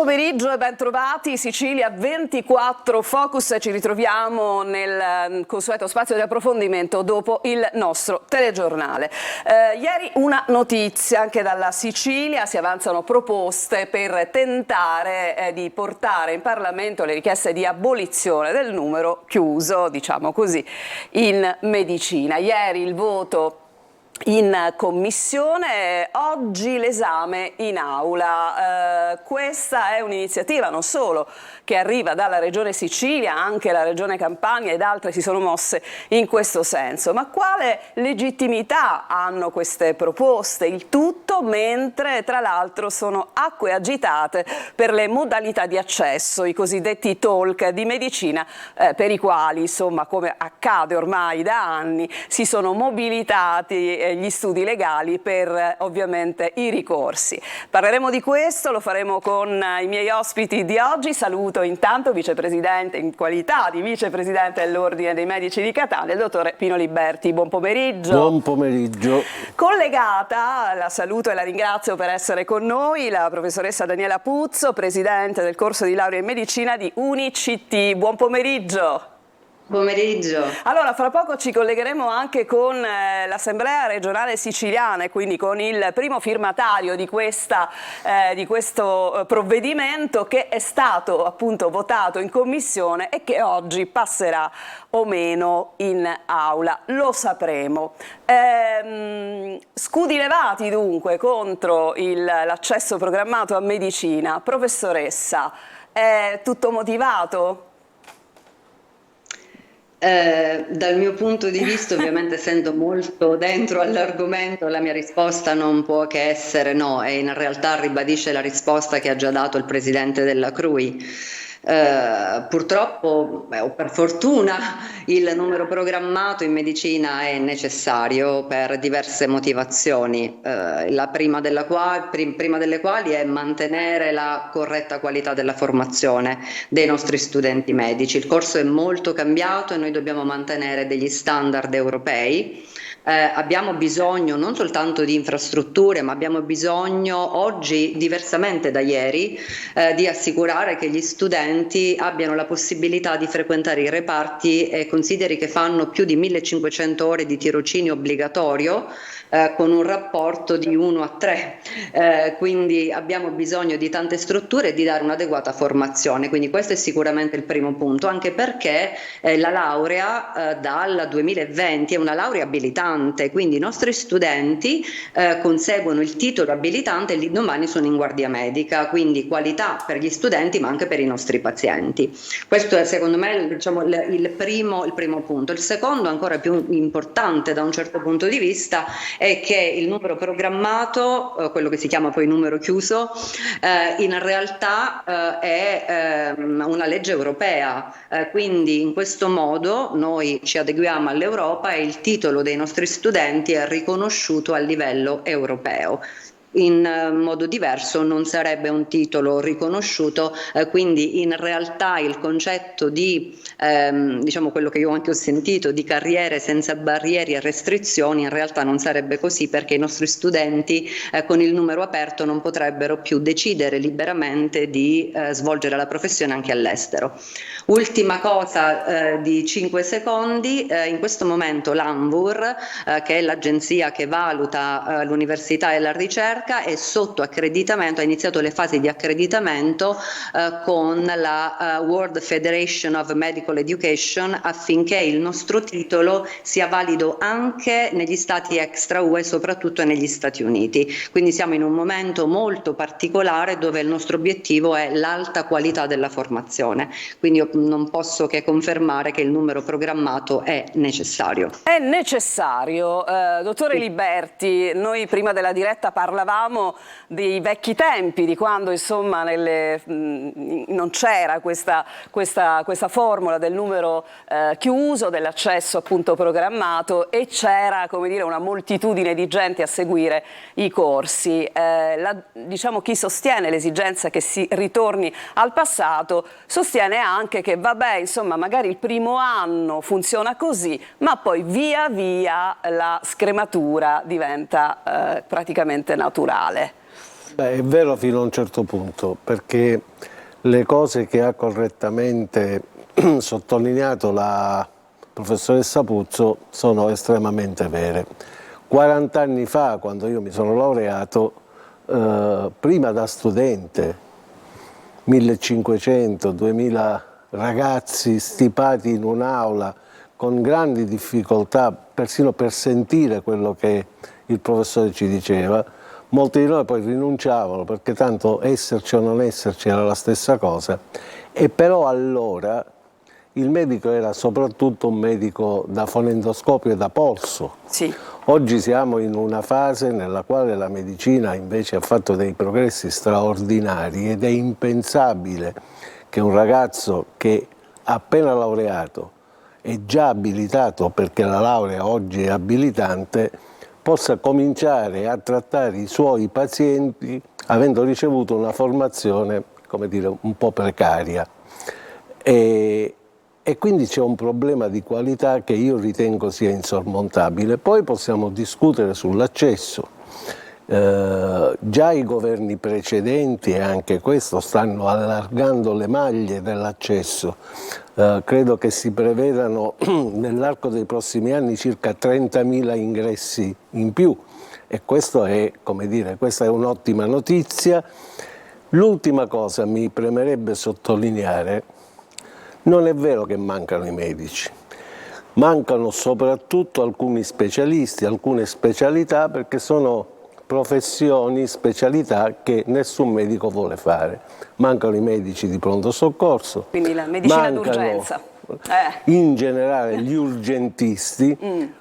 pomeriggio e ben trovati. Sicilia 24 Focus, ci ritroviamo nel consueto spazio di approfondimento dopo il nostro telegiornale. Ieri una notizia, anche dalla Sicilia si avanzano proposte per tentare di portare in Parlamento le richieste di abolizione del numero chiuso, diciamo così, in medicina. Ieri il voto in commissione, oggi l'esame in aula. Questa è un'iniziativa non solo che arriva dalla Regione Sicilia, anche la Regione Campania ed altre si sono mosse in questo senso. Ma quale legittimità hanno queste proposte? Il tutto mentre tra l'altro sono acque agitate per le modalità di accesso, i cosiddetti talk di medicina, per i quali, insomma, come accade ormai da anni, si sono mobilitati gli studi legali per ovviamente i ricorsi. Parleremo di questo, lo faremo con i miei ospiti di oggi. Saluto intanto vicepresidente, in qualità di vicepresidente dell'Ordine dei Medici di Catania, il dottore Pino Liberti. Buon pomeriggio. Buon pomeriggio. Collegata, la saluto e la ringrazio per essere con noi, la professoressa Daniela Puzzo, presidente del corso di laurea in medicina di UniCT. Buon pomeriggio. Pomeriggio. Allora, fra poco ci collegheremo anche con l'Assemblea regionale siciliana e quindi con il primo firmatario di questo provvedimento, che è stato appunto votato in commissione e che oggi passerà o meno in aula. Lo sapremo. Scudi levati dunque contro l'accesso programmato a medicina. Professoressa, è tutto motivato? Dal mio punto di vista, ovviamente essendo molto dentro all'argomento, la mia risposta non può che essere no, e in realtà ribadisce la risposta che ha già dato il presidente della CRUI. Purtroppo, o per fortuna, il numero programmato in medicina è necessario per diverse motivazioni, la prima delle quali è mantenere la corretta qualità della formazione dei nostri studenti medici. Il corso è molto cambiato e noi dobbiamo mantenere degli standard europei. Abbiamo bisogno non soltanto di infrastrutture, ma abbiamo bisogno oggi, diversamente da ieri, di assicurare che gli studenti abbiano la possibilità di frequentare i reparti, e consideri che fanno più di 1500 ore di tirocinio obbligatorio, con un rapporto di 1:3, quindi abbiamo bisogno di tante strutture e di dare un'adeguata formazione. Quindi questo è sicuramente il primo punto, anche perché la laurea dal 2020 è una laurea abilitante, quindi i nostri studenti conseguono il titolo abilitante e l'indomani sono in guardia medica, quindi qualità per gli studenti ma anche per i nostri pazienti. Questo è secondo me, diciamo, il primo punto. Il secondo, ancora più importante da un certo punto di vista, è che il numero programmato, quello che si chiama poi numero chiuso, in realtà è una legge europea, quindi in questo modo noi ci adeguiamo all'Europa e il titolo dei nostri studenti è riconosciuto a livello europeo. In modo diverso non sarebbe un titolo riconosciuto, quindi in realtà il concetto di, diciamo, quello che io anche ho sentito, di carriere senza barriere e restrizioni, in realtà non sarebbe così, perché i nostri studenti con il numero aperto non potrebbero più decidere liberamente di svolgere la professione anche all'estero. Ultima cosa di 5 secondi, in questo momento l'ANVUR, che è l'agenzia che valuta l'università e la ricerca, è sotto accreditamento, ha iniziato le fasi di accreditamento con la World Federation of Medical Education, affinché il nostro titolo sia valido anche negli stati extra UE, soprattutto negli Stati Uniti. Quindi siamo in un momento molto particolare dove il nostro obiettivo è l'alta qualità della formazione. Quindi io non posso che confermare che il numero programmato è necessario. È necessario. Dottore Liberti, noi prima della diretta parlavamo dei vecchi tempi, di quando insomma non c'era questa formula del numero chiuso, dell'accesso appunto programmato, e c'era, come dire, una moltitudine di gente a seguire i corsi. Diciamo, chi sostiene l'esigenza che si ritorni al passato sostiene anche che vabbè, insomma, magari il primo anno funziona così, ma poi via via la scrematura diventa praticamente naturale. Beh, è vero fino a un certo punto, perché le cose che ha correttamente sottolineato la professoressa Puzzo sono estremamente vere. 40 anni fa, quando io mi sono laureato, prima da studente, 1500-2000 ragazzi stipati in un'aula con grandi difficoltà, persino per sentire quello che il professore ci diceva, molti di noi poi rinunciavano perché tanto esserci o non esserci era la stessa cosa, e però allora il medico era soprattutto un medico da fonendoscopio e da polso. Sì. Oggi siamo in una fase nella quale la medicina invece ha fatto dei progressi straordinari ed è impensabile che un ragazzo che ha appena laureato è già abilitato, perché la laurea oggi è abilitante, possa cominciare a trattare i suoi pazienti avendo ricevuto una formazione, come dire, un po' precaria. E quindi c'è un problema di qualità che io ritengo sia insormontabile. Poi possiamo discutere sull'accesso. Già i governi precedenti, e anche questo, stanno allargando le maglie dell'accesso. Credo che si prevedano nell'arco dei prossimi anni circa 30.000 ingressi in più, e questo è, come dire, questa è un'ottima notizia. L'ultima cosa mi premerebbe sottolineare: non è vero che mancano i medici, mancano soprattutto alcuni specialisti, alcune specialità, perché sono professioni, specialità che nessun medico vuole fare. Mancano i medici di pronto soccorso, quindi la medicina d'urgenza, in generale gli urgentisti,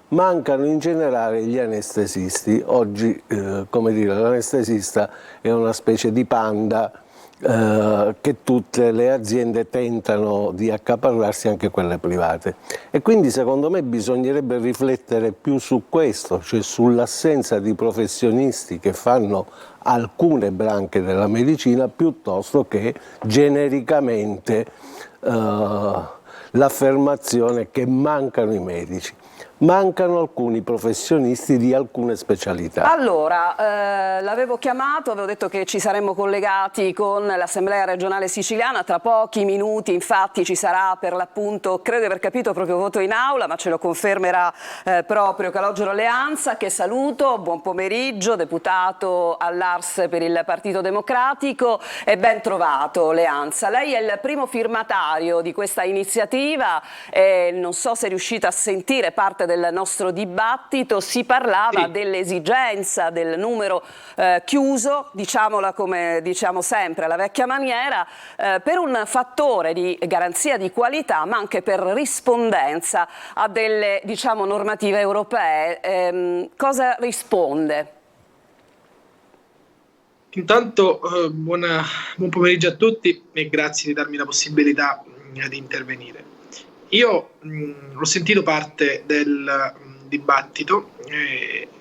mancano in generale gli anestesisti. Oggi, come dire, l'anestesista è una specie di panda che tutte le aziende tentano di accaparrarsi, anche quelle private. E quindi secondo me bisognerebbe riflettere più su questo, cioè sull'assenza di professionisti che fanno alcune branche della medicina, piuttosto che genericamente l'affermazione che mancano i medici. Mancano alcuni professionisti di alcune specialità. Allora, l'avevo chiamato, avevo detto che ci saremmo collegati con l'Assemblea regionale siciliana, tra pochi minuti infatti ci sarà per l'appunto, credo di aver capito, proprio voto in aula, ma ce lo confermerà proprio Calogero Leanza, che saluto. Buon pomeriggio, deputato all'Ars per il Partito Democratico, e ben trovato Leanza. Lei è il primo firmatario di questa iniziativa e non so se è riuscita a sentire parte del nostro dibattito. Si parlava dell'esigenza del numero chiuso, diciamola come diciamo sempre alla vecchia maniera, per un fattore di garanzia di qualità, ma anche per rispondenza a delle, diciamo, normative europee. Cosa risponde? Intanto buon pomeriggio a tutti e grazie di darmi la possibilità di intervenire. Io ho sentito parte del dibattito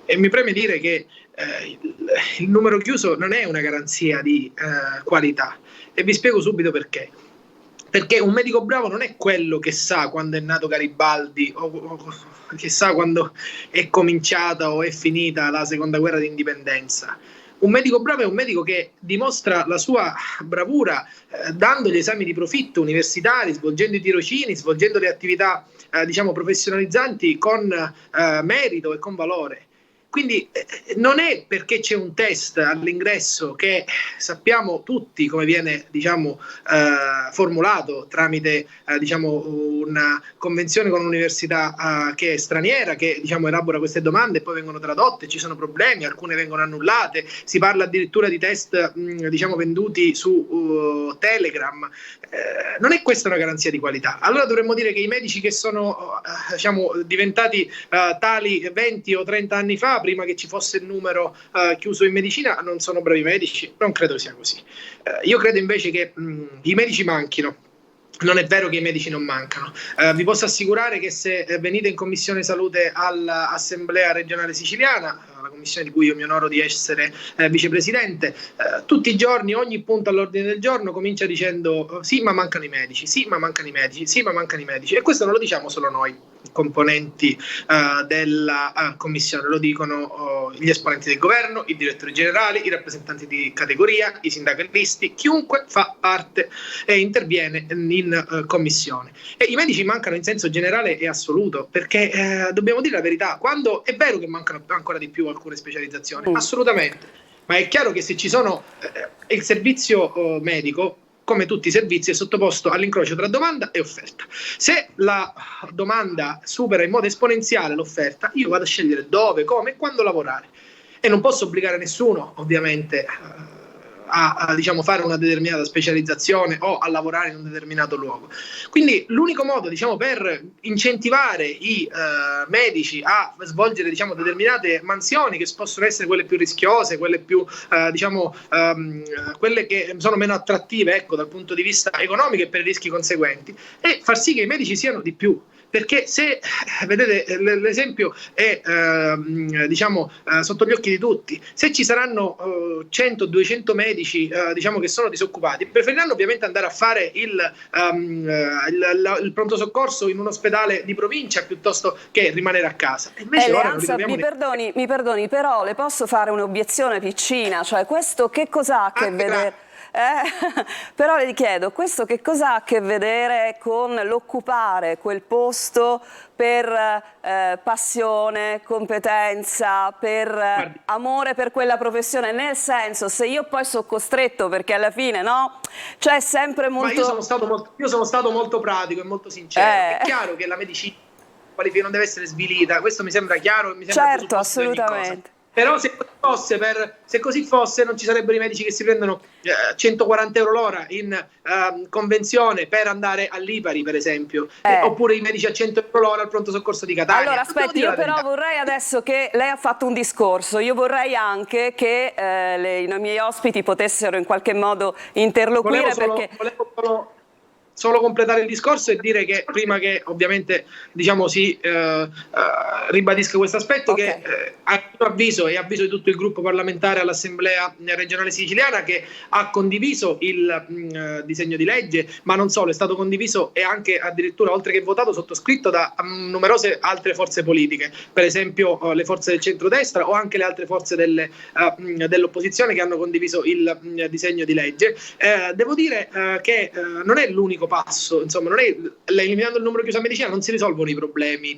e mi preme dire che il numero chiuso non è una garanzia di qualità, e vi spiego subito perché. Perché un medico bravo non è quello che sa quando è nato Garibaldi o che sa quando è cominciata o è finita la seconda guerra d'indipendenza. Un medico bravo è un medico che dimostra la sua bravura dando gli esami di profitto universitari, svolgendo i tirocini, svolgendo le attività diciamo professionalizzanti con merito e con valore. Quindi non è perché c'è un test all'ingresso, che sappiamo tutti come viene diciamo, formulato tramite diciamo, una convenzione con un'università che è straniera, che diciamo, elabora queste domande e poi vengono tradotte, ci sono problemi, alcune vengono annullate, si parla addirittura di test diciamo, venduti su Telegram. Non è questa una garanzia di qualità. Allora dovremmo dire che i medici che sono diciamo, diventati tali 20 o 30 anni fa, prima che ci fosse il numero chiuso in medicina, non sono bravi medici? Non credo sia così. Io credo invece che i medici manchino. Non è vero che i medici non mancano. Vi posso assicurare che se venite in Commissione Salute all'Assemblea regionale siciliana, la commissione di cui io mi onoro di essere vicepresidente, tutti i giorni, ogni punto all'ordine del giorno comincia dicendo sì ma mancano i medici, sì ma mancano i medici, sì ma mancano i medici, e questo non lo diciamo solo noi componenti della commissione, lo dicono gli esponenti del governo, i direttori generali, i rappresentanti di categoria, i sindacalisti, chiunque fa parte e interviene in commissione. E i medici mancano in senso generale e assoluto, perché dobbiamo dire la verità, quando è vero che mancano ancora di più alcune specializzazioni, assolutamente, ma è chiaro che se ci sono il servizio medico, come tutti i servizi, è sottoposto all'incrocio tra domanda e offerta. Se la domanda supera in modo esponenziale l'offerta, io vado a scegliere dove, come e quando lavorare, e non posso obbligare nessuno ovviamente a diciamo, fare una determinata specializzazione o a lavorare in un determinato luogo. Quindi l'unico modo, diciamo, per incentivare i medici a svolgere, diciamo, determinate mansioni, che possono essere quelle più rischiose, quelle più quelle che sono meno attrattive, ecco, dal punto di vista economico e per i rischi conseguenti, è far sì che i medici siano di più. Perché se, vedete, l'esempio è sotto gli occhi di tutti, se ci saranno 100-200 medici diciamo che sono disoccupati, preferiranno ovviamente andare a fare il pronto soccorso in un ospedale di provincia piuttosto che rimanere a casa. E invece Eleanza, mi perdoni, però le posso fare un'obiezione piccina, cioè questo che cosa ha a che vedere? Però le chiedo, questo che cosa ha a che vedere con l'occupare quel posto per passione, competenza, per amore per quella professione? Nel senso, se io poi sono costretto, perché alla fine no, c'è sempre molto... Ma io sono stato molto pratico e molto sincero. È chiaro che la medicina non deve essere svilita, questo mi sembra chiaro e mi sembra certo, assolutamente. Però se così fosse non ci sarebbero i medici che si prendono 140 euro l'ora in convenzione per andare all'Ipari, per esempio, oppure i medici a 100 euro l'ora al pronto soccorso di Catania. Allora aspetti, io però vorrei adesso che lei ha fatto un discorso, io vorrei anche che i miei ospiti potessero in qualche modo interloquire. Volevo solo completare il discorso e dire che prima che ovviamente diciamo si ribadisca questo aspetto, che a mio avviso e avviso di tutto il gruppo parlamentare all'Assemblea regionale siciliana, che ha condiviso il disegno di legge, ma non solo, è stato condiviso e anche addirittura, oltre che votato, sottoscritto da numerose altre forze politiche, per esempio le forze del centrodestra o anche le altre forze dell'opposizione che hanno condiviso il disegno di legge. Devo dire che non è l'unico passo, insomma, non è eliminando il numero chiuso a medicina non si risolvono i problemi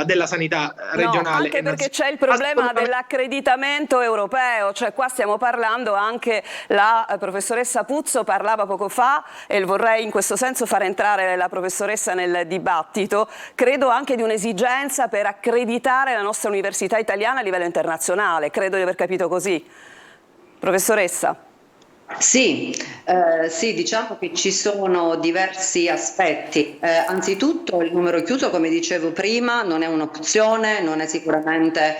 della sanità regionale. Anche perché c'è il problema dell'accreditamento europeo, cioè qua stiamo parlando, anche la professoressa Puzzo parlava poco fa, e vorrei in questo senso far entrare la professoressa nel dibattito, credo anche di un'esigenza per accreditare la nostra università italiana a livello internazionale, credo di aver capito così. Professoressa. Sì, diciamo che ci sono diversi aspetti. Anzitutto il numero chiuso, come dicevo prima, non è un'opzione, non è sicuramente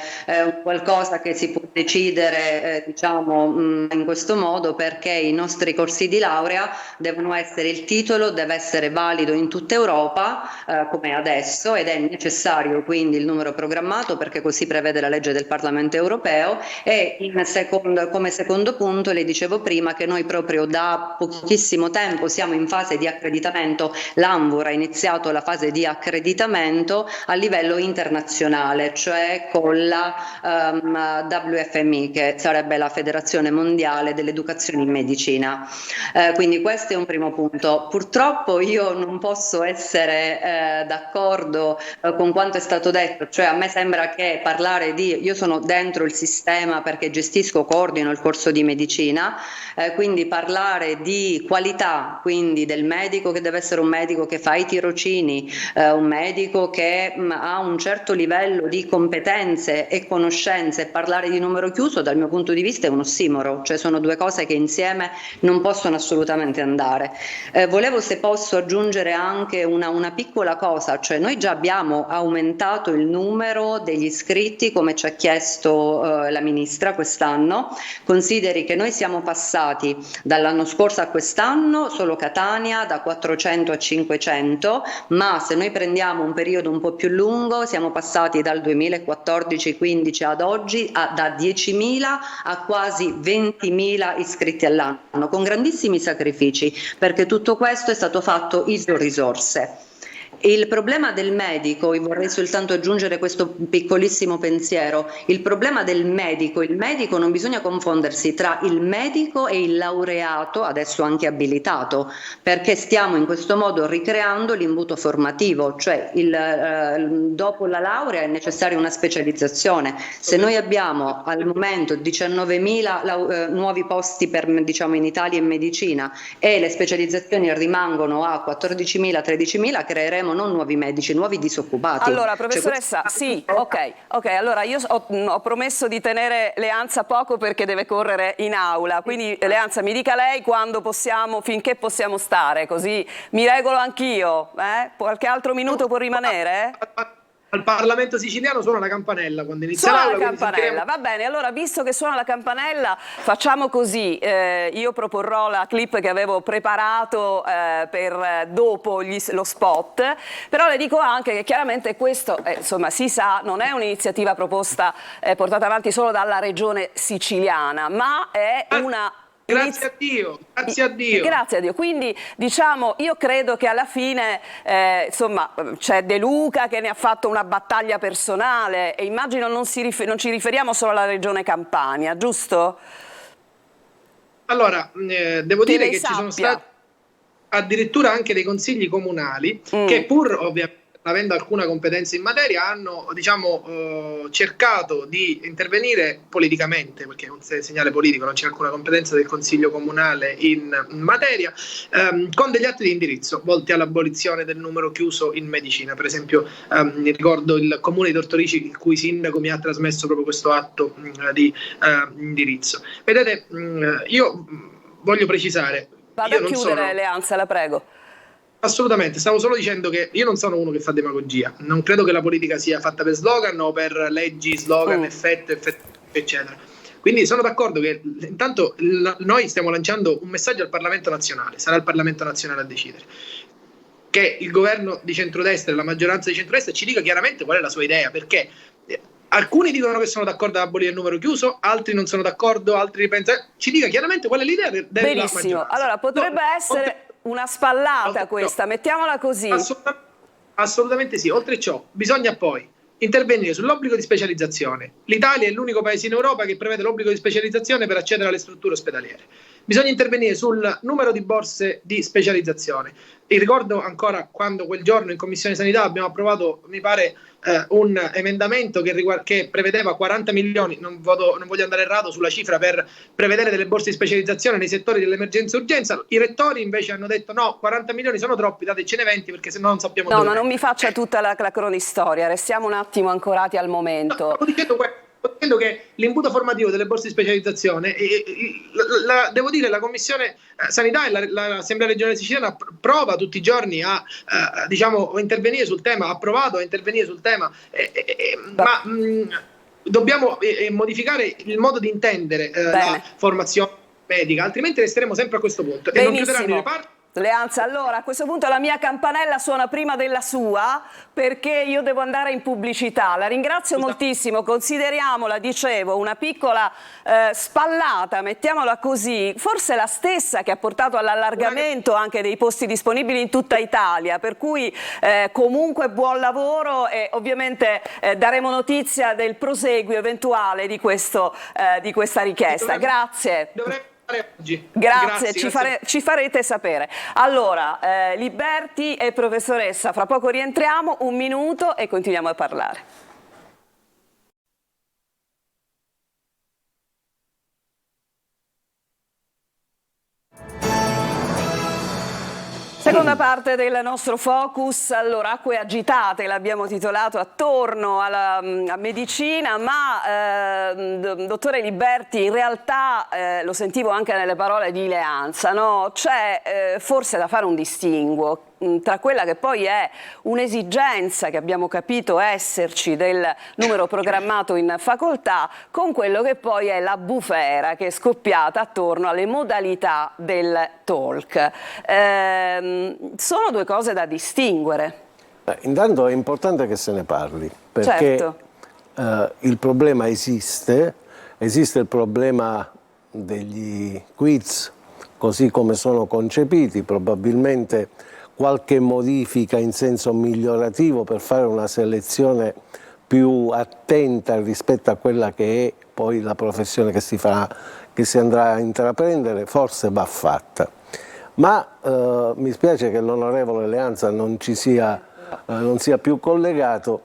qualcosa che si può decidere diciamo in questo modo, perché i nostri corsi di laurea devono essere, il titolo deve essere valido in tutta Europa come adesso, ed è necessario quindi il numero programmato, perché così prevede la legge del Parlamento europeo. E come secondo punto le dicevo prima che noi proprio da pochissimo tempo siamo in fase di accreditamento, l'ANVUR ha iniziato la fase di accreditamento a livello internazionale, cioè con la WFMI, che sarebbe la Federazione Mondiale dell'Educazione in Medicina. Quindi questo è un primo punto. Purtroppo io non posso essere d'accordo con quanto è stato detto, cioè a me sembra che parlare di, io sono dentro il sistema perché coordino il corso di medicina, quindi parlare di qualità, quindi del medico che deve essere un medico che fa i tirocini, un medico che ha un certo livello di competenze e conoscenze, e parlare di numero chiuso dal mio punto di vista è un ossimoro, cioè sono due cose che insieme non possono assolutamente andare. Volevo, se posso, aggiungere anche una piccola cosa, cioè noi già abbiamo aumentato il numero degli iscritti come ci ha chiesto la Ministra quest'anno. Consideri che noi siamo passati aumentati dall'anno scorso a quest'anno, solo Catania da 400 a 500, ma se noi prendiamo un periodo un po' più lungo siamo passati dal 2014-15 ad oggi da 10.000 a quasi 20.000 iscritti all'anno, con grandissimi sacrifici, perché tutto questo è stato fatto ISO risorse. Il problema del medico, io vorrei soltanto aggiungere questo piccolissimo pensiero, il problema del medico, il medico non bisogna confondersi tra il medico e il laureato, adesso anche abilitato, perché stiamo in questo modo ricreando l'imbuto formativo, cioè dopo la laurea è necessaria una specializzazione. Se noi abbiamo al momento 19.000 nuovi posti in Italia in medicina e le specializzazioni rimangono a 14.000, 13.000, creeremo non nuovi medici, nuovi disoccupati. Allora, professoressa, sì, ok, allora io ho promesso di tenere Leanza poco perché deve correre in aula, quindi Leanza mi dica lei quando possiamo, finché possiamo stare, così mi regolo anch'io, qualche altro minuto può rimanere? Al Parlamento siciliano suona la campanella quando inizia suona l'aula. La campanella, va bene, allora visto che suona la campanella facciamo così, io proporrò la clip che avevo preparato per dopo lo spot, però le dico anche che chiaramente questo, insomma si sa, non è un'iniziativa proposta, portata avanti solo dalla regione siciliana, ma è una... Grazie a Dio, grazie a Dio. Grazie a Dio. Quindi diciamo, io credo che alla fine insomma c'è De Luca che ne ha fatto una battaglia personale e immagino non ci riferiamo solo alla regione Campania, giusto? Allora, devo dire che ci sono stati addirittura anche dei consigli comunali che pur ovviamente avendo alcuna competenza in materia, hanno cercato di intervenire politicamente, perché è un segnale politico, non c'è alcuna competenza del Consiglio Comunale in materia, con degli atti di indirizzo volti all'abolizione del numero chiuso in medicina. Per esempio, ricordo il Comune di Tortorici, il cui sindaco mi ha trasmesso proprio questo atto di indirizzo. Vedete, io voglio precisare... Vado a chiudere, Leanza, la prego. Assolutamente, stavo solo dicendo che io non sono uno che fa demagogia, non credo che la politica sia fatta per slogan o per leggi, slogan, effetto, eccetera. Quindi sono d'accordo che intanto noi stiamo lanciando un messaggio al Parlamento nazionale, sarà il Parlamento nazionale a decidere, che il governo di centrodestra e la maggioranza di centrodestra ci dica chiaramente qual è la sua idea, perché alcuni dicono che sono d'accordo ad abolire il numero chiuso, altri non sono d'accordo, altri ripensano, ci dica chiaramente qual è l'idea della Benissimo, maggioranza. allora potrebbe essere... una spallata questa, mettiamola così. Assolutamente sì. Oltre ciò, bisogna poi intervenire sull'obbligo di specializzazione. L'Italia è l'unico paese in Europa che prevede l'obbligo di specializzazione per accedere alle strutture ospedaliere. Bisogna intervenire sul numero di borse di specializzazione. E ricordo ancora quando quel giorno in Commissione Sanità abbiamo approvato, mi pare, un emendamento che prevedeva 40 milioni, non voglio andare errato sulla cifra, per prevedere delle borse di specializzazione nei settori dell'emergenza e urgenza. I rettori invece hanno detto no, 40 milioni sono troppi, datecene 20 perché sennò non sappiamo dove. No, ma non mi faccia tutta la cronistoria, restiamo un attimo ancorati al momento. Stavo dicendo che l'imbuto formativo delle borse di specializzazione, devo dire, la Commissione Sanità e l'Assemblea regionale siciliana prova tutti i giorni a intervenire sul tema, ha provato a intervenire sul tema, ma dobbiamo modificare il modo di intendere la formazione medica, altrimenti resteremo sempre a questo punto. Benissimo. E non chiuderanno i reparti. Leanza, allora a questo punto la mia campanella suona prima della sua perché io devo andare in pubblicità. La ringrazio moltissimo, consideriamola, dicevo, una piccola spallata, mettiamola così, forse la stessa che ha portato all'allargamento anche dei posti disponibili in tutta Italia, per cui comunque buon lavoro e ovviamente daremo notizia del proseguio eventuale di questa richiesta. Grazie. Oggi. Grazie, ci farete sapere. Allora, Liberti e professoressa, fra poco rientriamo, un minuto e continuiamo a parlare. Seconda parte del nostro focus, allora acque agitate, l'abbiamo titolato attorno alla medicina, ma dottore Liberti, in realtà lo sentivo anche nelle parole di Leanza, no? C'è forse da fare un distinguo. tra quella che poi è un'esigenza che abbiamo capito esserci del numero programmato in facoltà con quello che poi è la bufera che è scoppiata attorno alle modalità del talk. Sono due cose da distinguere. Intanto è importante che se ne parli, perché Certo. il problema esiste il problema degli quiz così come sono concepiti, probabilmente qualche modifica in senso migliorativo per fare una selezione più attenta rispetto a quella che è poi la professione che si andrà a intraprendere, forse va fatta. Ma mi spiace che l'onorevole Leanza non sia più collegato,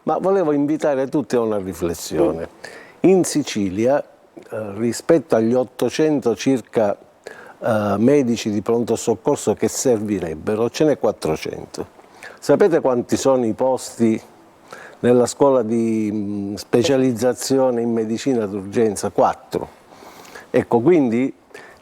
ma volevo invitare tutti a una riflessione. In Sicilia, rispetto agli 800 circa medici di pronto soccorso che servirebbero, ce n'è 400. Sapete quanti sono i posti nella scuola di specializzazione in medicina d'urgenza? 4. Ecco, quindi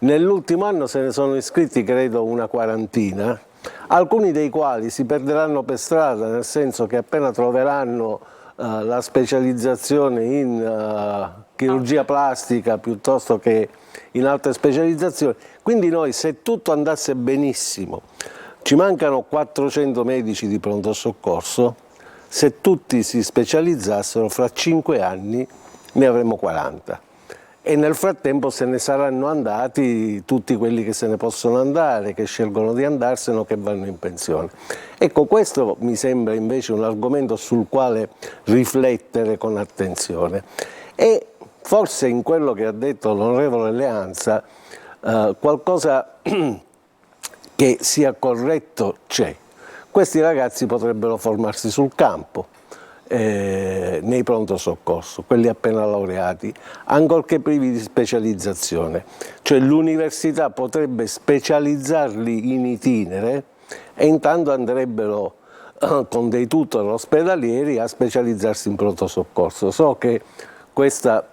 nell'ultimo anno se ne sono iscritti credo una quarantina, alcuni dei quali si perderanno per strada, nel senso che appena troveranno la specializzazione in chirurgia plastica piuttosto che in altre specializzazioni. Quindi noi, se tutto andasse benissimo, ci mancano 400 medici di pronto soccorso, se tutti si specializzassero fra 5 anni ne avremmo 40. E nel frattempo se ne saranno andati tutti quelli che se ne possono andare, che scelgono di andarsene o che vanno in pensione. Ecco, questo mi sembra invece un argomento sul quale riflettere con attenzione. E forse in quello che ha detto l'onorevole Leanza qualcosa che sia corretto c'è. Questi ragazzi potrebbero formarsi sul campo, nei pronto soccorso, quelli appena laureati, ancorché privi di specializzazione. Cioè l'università potrebbe specializzarli in itinere e intanto andrebbero con dei tutor ospedalieri a specializzarsi in pronto soccorso. So che questa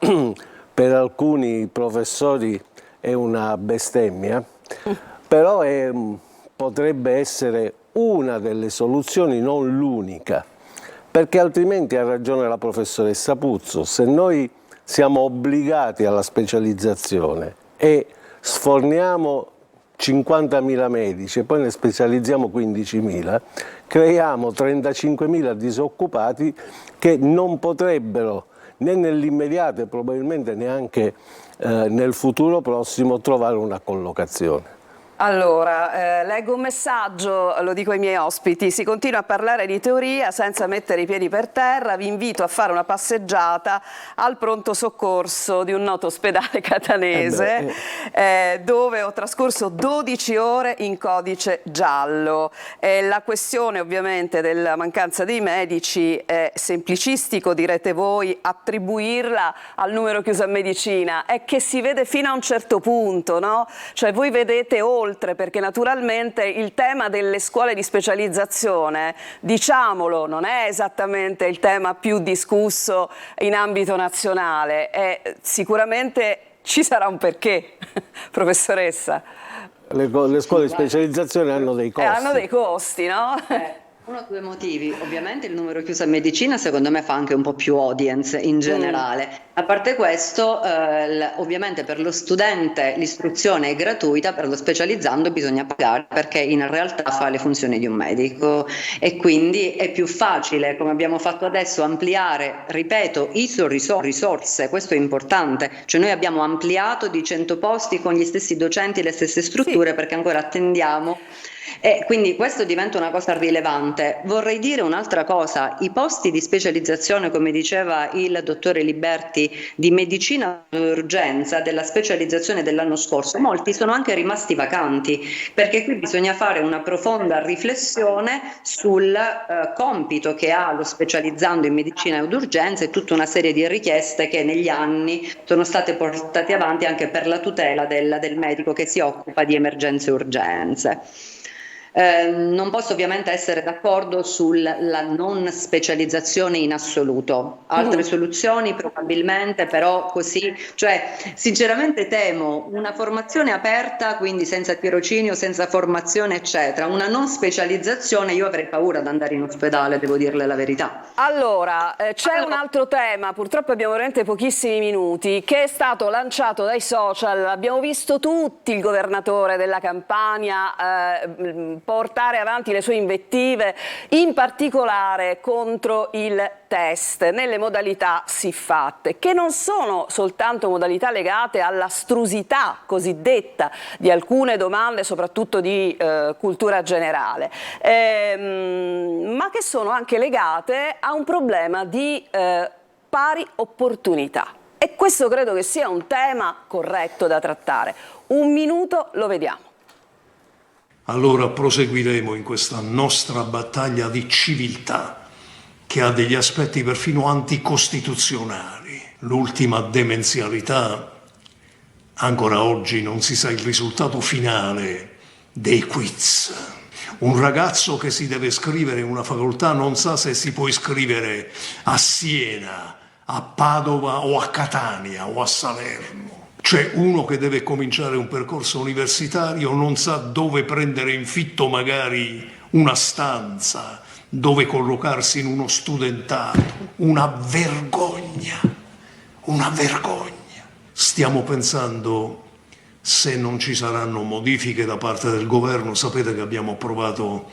per alcuni professori è una bestemmia, però potrebbe essere una delle soluzioni, non l'unica. Perché altrimenti ha ragione la professoressa Puzzo, se noi siamo obbligati alla specializzazione e sforniamo 50.000 medici e poi ne specializziamo 15.000, creiamo 35.000 disoccupati che non potrebbero né nell'immediato e probabilmente neanche nel futuro prossimo trovare una collocazione. Allora, leggo un messaggio, lo dico ai miei ospiti: si continua a parlare di teoria senza mettere i piedi per terra, vi invito a fare una passeggiata al pronto soccorso di un noto ospedale catanese dove ho trascorso 12 ore in codice giallo. La questione ovviamente della mancanza dei medici è semplicistico, direte voi, attribuirla al numero chiuso a medicina, è che si vede fino a un certo punto, no? Cioè voi vedete oltre, perché naturalmente il tema delle scuole di specializzazione, diciamolo, non è esattamente il tema più discusso in ambito nazionale, sicuramente ci sarà un perché, professoressa. Le scuole di specializzazione hanno dei costi. Hanno dei costi, no? Uno o due motivi, ovviamente il numero chiuso a medicina secondo me fa anche un po' più audience in generale. A parte questo, ovviamente per lo studente l'istruzione è gratuita, per lo specializzando bisogna pagare perché in realtà fa le funzioni di un medico e quindi è più facile, come abbiamo fatto adesso, ampliare, ripeto, risorse, questo è importante, cioè noi abbiamo ampliato di 100 posti con gli stessi docenti, le stesse strutture perché ancora attendiamo. E quindi questo diventa una cosa rilevante. Vorrei dire un'altra cosa: i posti di specializzazione, come diceva il dottore Liberti, di medicina d'urgenza della specializzazione dell'anno scorso, molti sono anche rimasti vacanti, perché qui bisogna fare una profonda riflessione sul compito che ha lo specializzando in medicina d'urgenza e tutta una serie di richieste che negli anni sono state portate avanti anche per la tutela del medico che si occupa di emergenze e urgenze. Non posso ovviamente essere d'accordo sulla non specializzazione in assoluto. Altre soluzioni probabilmente, però così, cioè sinceramente temo una formazione aperta, quindi senza tirocinio, senza formazione eccetera, una non specializzazione, io avrei paura ad andare in ospedale, devo dirle la verità. Allora, c'è un altro tema, purtroppo abbiamo veramente pochissimi minuti, che è stato lanciato dai social. Abbiamo visto tutti il governatore della Campania portare avanti le sue invettive, in particolare contro il test nelle modalità siffatte, che non sono soltanto modalità legate all'astrusità cosiddetta di alcune domande, soprattutto di cultura generale, ma che sono anche legate a un problema di pari opportunità. E questo credo che sia un tema corretto da trattare. Un minuto, lo vediamo. Allora proseguiremo in questa nostra battaglia di civiltà, che ha degli aspetti perfino anticostituzionali. L'ultima demenzialità, ancora oggi non si sa il risultato finale dei quiz. Un ragazzo che si deve iscrivere in una facoltà non sa se si può iscrivere a Siena, a Padova o a Catania o a Salerno. C'è uno che deve cominciare un percorso universitario, non sa dove prendere in fitto magari una stanza, dove collocarsi in uno studentato. Una vergogna, una vergogna. Stiamo pensando, se non ci saranno modifiche da parte del governo, sapete che abbiamo approvato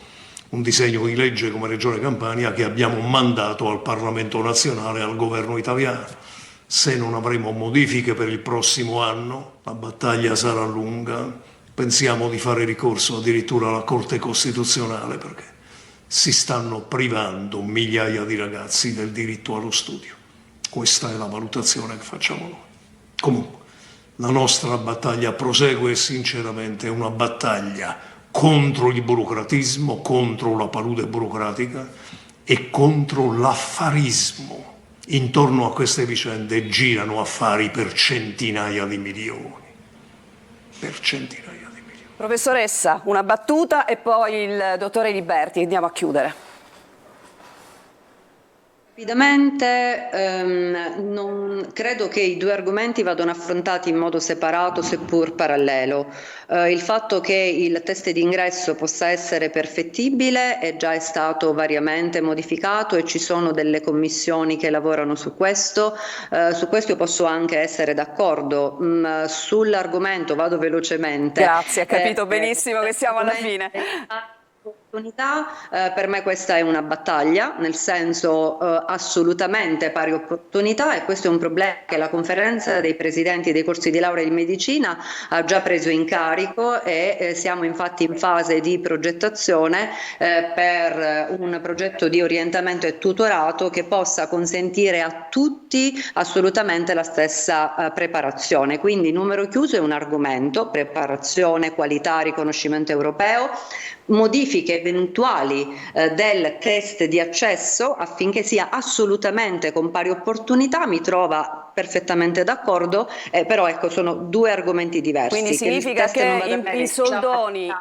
un disegno di legge come Regione Campania che abbiamo mandato al Parlamento nazionale, al governo italiano. Se non avremo modifiche per il prossimo anno, la battaglia sarà lunga. Pensiamo di fare ricorso addirittura alla Corte Costituzionale, perché si stanno privando migliaia di ragazzi del diritto allo studio. Questa è la valutazione che facciamo noi. Comunque, la nostra battaglia prosegue e sinceramente è una battaglia contro il burocratismo, contro la palude burocratica e contro l'affarismo. Intorno a queste vicende girano affari per centinaia di milioni. Per centinaia di milioni. Professoressa, una battuta e poi il dottore Liberti, andiamo a chiudere. Rapidamente, non credo che i due argomenti vadano affrontati in modo separato, seppur parallelo. Il fatto che il test d'ingresso possa essere perfettibile è già stato variamente modificato e ci sono delle commissioni che lavorano su questo. Su questo posso anche essere d'accordo. Sull'argomento vado velocemente. Grazie, ha capito benissimo che siamo alla fine. Per me questa è una battaglia, nel senso assolutamente pari opportunità, e questo è un problema che la conferenza dei presidenti dei corsi di laurea in medicina ha già preso in carico e siamo infatti in fase di progettazione per un progetto di orientamento e tutorato che possa consentire a tutti assolutamente la stessa preparazione. Quindi numero chiuso è un argomento, preparazione, qualità, riconoscimento europeo, modifiche eventuali del test di accesso affinché sia assolutamente con pari opportunità, mi trova perfettamente d'accordo, però ecco, sono due argomenti diversi. Quindi significa che in soldoni,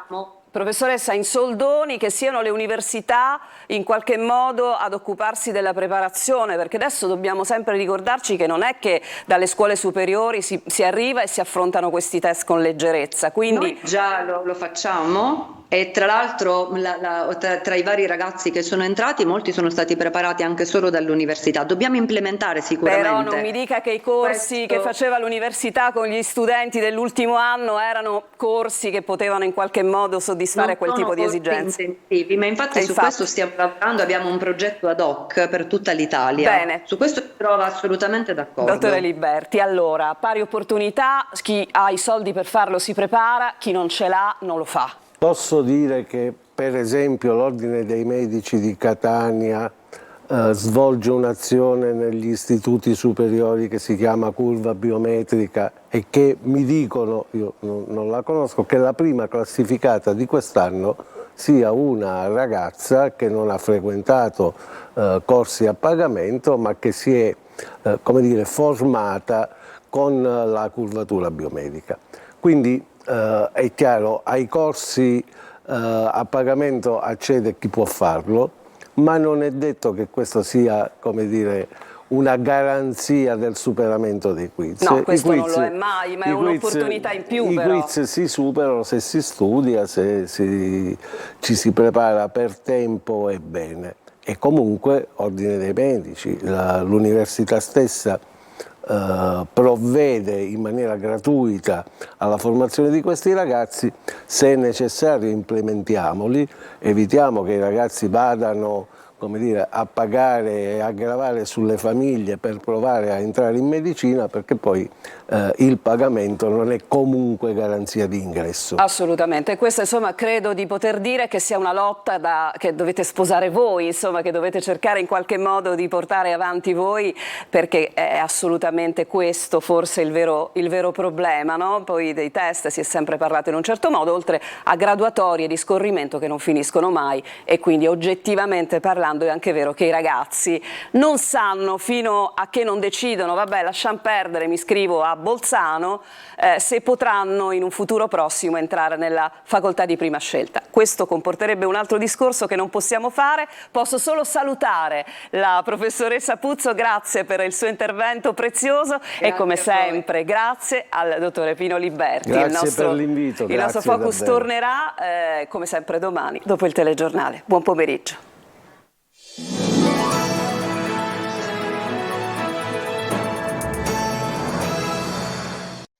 professoressa, in soldoni che siano le università in qualche modo ad occuparsi della preparazione, perché adesso dobbiamo sempre ricordarci che non è che dalle scuole superiori si arriva e si affrontano questi test con leggerezza. Quindi noi già lo facciamo. E tra l'altro tra i vari ragazzi che sono entrati, molti sono stati preparati anche solo dall'università. Dobbiamo implementare sicuramente. Però non mi dica che i corsi che faceva l'università con gli studenti dell'ultimo anno erano corsi che potevano in qualche modo soddisfare quel tipo di esigenze. Intensivi, ma infatti su questo stiamo lavorando, abbiamo un progetto ad hoc per tutta l'Italia. Bene. Su questo mi trovo assolutamente d'accordo. Dottore Liberti, allora, pari opportunità, chi ha i soldi per farlo si prepara, chi non ce l'ha non lo fa. Posso dire che per esempio l'Ordine dei Medici di Catania svolge un'azione negli istituti superiori che si chiama curva biometrica e che mi dicono, io non la conosco, che la prima classificata di quest'anno sia una ragazza che non ha frequentato corsi a pagamento ma che si è come dire, formata con la curvatura biomedica. Quindi è chiaro, ai corsi a pagamento accede chi può farlo, ma non è detto che questo sia, come dire, una garanzia del superamento dei quiz. No, questo non lo è mai, ma è un'opportunità in più. I quiz si superano se si studia, se ci si prepara per tempo e bene. E comunque, Ordine dei Medici, l'università stessa provvede in maniera gratuita alla formazione di questi ragazzi. Se è necessario implementiamoli, evitiamo che i ragazzi vadano, come dire, a pagare e a gravare sulle famiglie per provare a entrare in medicina, perché poi il pagamento non è comunque garanzia di ingresso. Assolutamente, questa insomma credo di poter dire che sia una lotta che dovete sposare voi, insomma, che dovete cercare in qualche modo di portare avanti voi, perché è assolutamente questo forse il vero problema, no? Poi dei test si è sempre parlato in un certo modo, oltre a graduatorie di scorrimento che non finiscono mai, e quindi oggettivamente parlando è anche vero che i ragazzi non sanno, fino a che non decidono, vabbè, lasciamo perdere, mi iscrivo a Bolzano, se potranno in un futuro prossimo entrare nella facoltà di prima scelta. Questo comporterebbe un altro discorso che non possiamo fare. Posso solo salutare la professoressa Puzzo, grazie per il suo intervento prezioso, e come sempre grazie al dottore Pino Liberti. Grazie per l'invito. Il nostro Focus tornerà come sempre domani dopo il telegiornale. Buon pomeriggio.